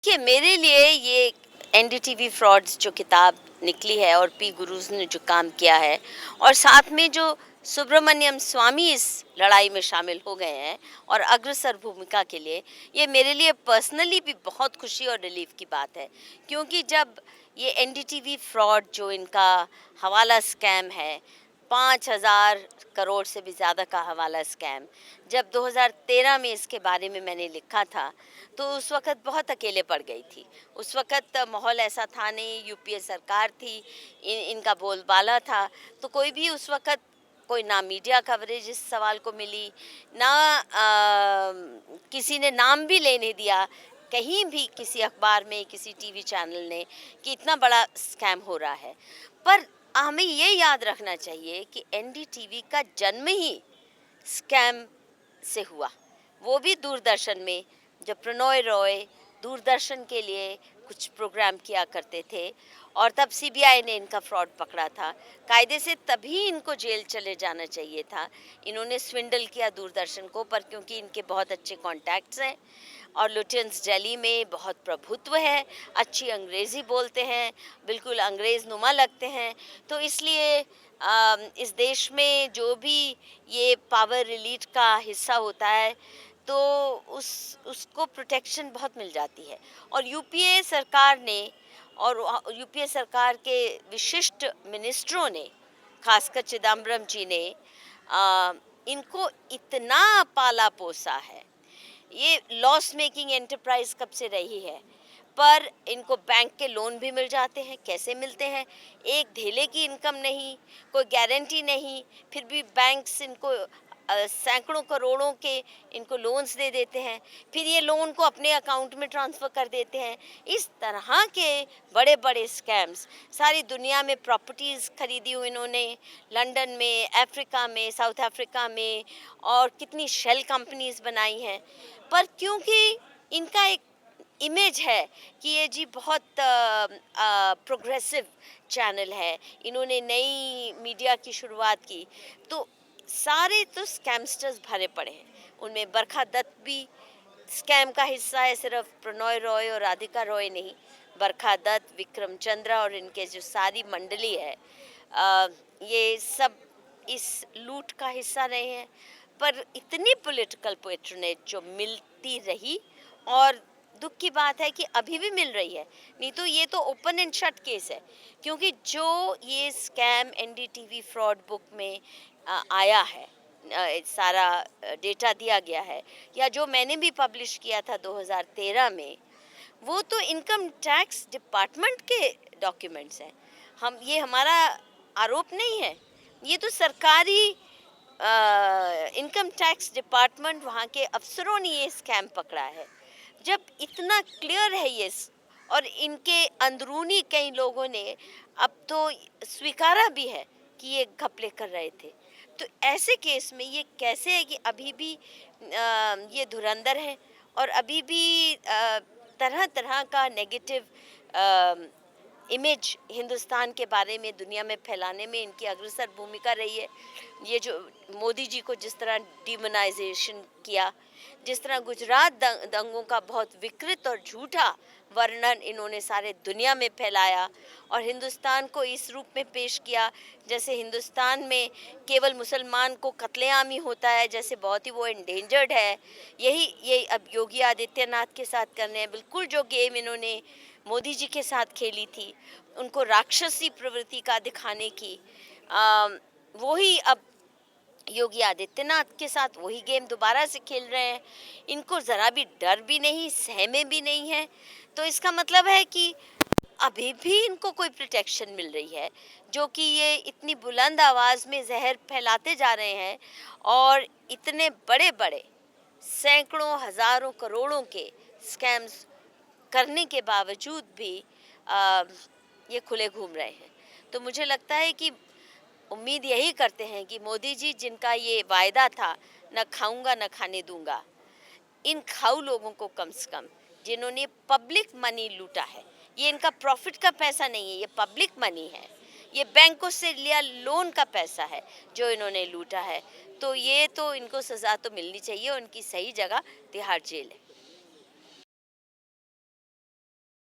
कि मेरे लिए ये एनडीटीवी फ्रॉड्स जो किताब निकली है और पी गुरुज ने जो काम किया है और साथ में जो सुब्रमण्यम स्वामी इस लड़ाई में शामिल हो गए हैं और अग्रसर भूमिका के लिए, ये मेरे लिए पर्सनली भी बहुत खुशी और रिलीफ की बात है। क्योंकि जब ये एनडीटीवी फ्रॉड जो इनका हवाला स्कैम है, 5,000 करोड़ से भी ज़्यादा का हवाला स्कैम, जब 2013 में इसके बारे में मैंने लिखा था तो उस वक़्त बहुत अकेले पड़ गई थी। उस वक़्त माहौल ऐसा था नहीं, यूपीए सरकार थी, इनका बोलबाला था, तो कोई भी उस वक़्त कोई ना मीडिया कवरेज इस सवाल को मिली, ना किसी ने नाम भी लेने दिया, कहीं भी किसी अखबार में, किसी टीवी चैनल ने कि इतना बड़ा स्कैम हो रहा है। पर हमें ये याद रखना चाहिए कि एनडीटीवी का जन्म ही स्कैम से हुआ, वो भी दूरदर्शन में, जब प्रणॉय रॉय दूरदर्शन के लिए कुछ प्रोग्राम किया करते थे और तब सीबीआई ने इनका फ्रॉड पकड़ा था। कायदे से तभी इनको जेल चले जाना चाहिए था। इन्होंने स्विंडल किया दूरदर्शन को, पर क्योंकि इनके बहुत अच्छे कॉन्टैक्ट्स हैं और लुटियंस दिल्ली में बहुत प्रभुत्व है, अच्छी अंग्रेज़ी बोलते हैं, बिल्कुल अंग्रेज़ नुमा लगते हैं, तो इसलिए इस देश में जो भी ये पावर एलीट का हिस्सा होता है तो उसको प्रोटेक्शन बहुत मिल जाती है। और यूपीए सरकार ने और यूपीए सरकार के विशिष्ट मिनिस्टरों ने, खासकर चिदम्बरम जी ने इनको इतना पाला पोसा है। ये लॉस मेकिंग एंटरप्राइज कब से रही है, पर इनको बैंक के लोन भी मिल जाते हैं। कैसे मिलते हैं? एक धेले की इनकम नहीं, कोई गारंटी नहीं, फिर भी बैंक्स इनको सैकड़ों करोड़ों के इनको लोन्स दे देते हैं, फिर ये लोन को अपने अकाउंट में ट्रांसफ़र कर देते हैं। इस तरह के बड़े बड़े स्कैम्स, सारी दुनिया में प्रॉपर्टीज़ खरीदी हुई इन्होंने, लंदन में, अफ्रीका में, साउथ अफ्रीका में, और कितनी शेल कंपनीज बनाई हैं। पर क्योंकि इनका एक इमेज है कि ये जी बहुत प्रोग्रेसिव चैनल है, इन्होंने नई मीडिया की शुरुआत की, तो सारे तो स्कैमस्टर्स भरे पड़े हैं। उनमें बरखा दत्त भी स्कैम का हिस्सा है, सिर्फ प्रणॉय रॉय और राधिका रॉय नहीं, बरखा दत्त, विक्रम चंद्रा और इनके जो सारी मंडली है, ये सब इस लूट का हिस्सा रहे हैं। पर इतनी पॉलिटिकल पैट्रोनेज जो मिलती रही, और दुख की बात है कि अभी भी मिल रही है, नहीं तो ये तो ओपन एंड शट केस है। क्योंकि जो ये स्कैम एनडीटीवी फ्रॉड बुक में आया है, सारा डेटा दिया गया है, या जो मैंने भी पब्लिश किया था 2013 में, वो तो इनकम टैक्स डिपार्टमेंट के डॉक्यूमेंट्स हैं। ये हमारा आरोप नहीं है, ये तो सरकारी इनकम टैक्स डिपार्टमेंट, वहाँ के अफसरों ने ये स्कैम पकड़ा है। जब इतना क्लियर है ये, और इनके अंदरूनी कई लोगों ने अब तो स्वीकारा भी है कि ये घपले कर रहे थे, तो ऐसे केस में ये कैसे है कि अभी भी ये धुरंधर है और अभी भी तरह तरह का नेगेटिव इमेज हिंदुस्तान के बारे में दुनिया में फैलाने में इनकी अग्रसर भूमिका रही है। ये जो मोदी जी को जिस तरह डिमोनाइजेशन किया, जिस तरह गुजरात दंगों का बहुत विकृत और झूठा वर्णन इन्होंने सारे दुनिया में फैलाया और हिंदुस्तान को इस रूप में पेश किया जैसे हिंदुस्तान में केवल मुसलमान को कत्लेआम ही होता है, जैसे बहुत ही वो एंडेंजर्ड है। यही अब योगी आदित्यनाथ के साथ करने हैं। बिल्कुल जो गेम इन्होंने मोदी जी के साथ खेली थी, उनको राक्षसी प्रवृत्ति का दिखाने की, वही अब योगी आदित्यनाथ के साथ वही गेम दोबारा से खेल रहे हैं। इनको ज़रा भी डर भी नहीं, सहमे भी नहीं है। तो इसका मतलब है कि अभी भी इनको कोई प्रोटेक्शन मिल रही है, जो कि ये इतनी बुलंद आवाज़ में जहर फैलाते जा रहे हैं और इतने बड़े बड़े सैकड़ों हज़ारों करोड़ों के स्कैम्स करने के बावजूद भी ये खुले घूम रहे हैं। तो मुझे लगता है कि उम्मीद यही करते हैं कि मोदी जी, जिनका ये वायदा था न खाऊंगा न खाने दूंगा, इन खाऊ लोगों को कम से कम, जिन्होंने पब्लिक मनी लूटा है, ये इनका प्रॉफिट का पैसा नहीं है, ये पब्लिक मनी है, ये बैंकों से लिया लोन का पैसा है जो इन्होंने लूटा है, तो ये तो इनको सज़ा तो मिलनी चाहिए। उनकी सही जगह तिहाड़ जेल है।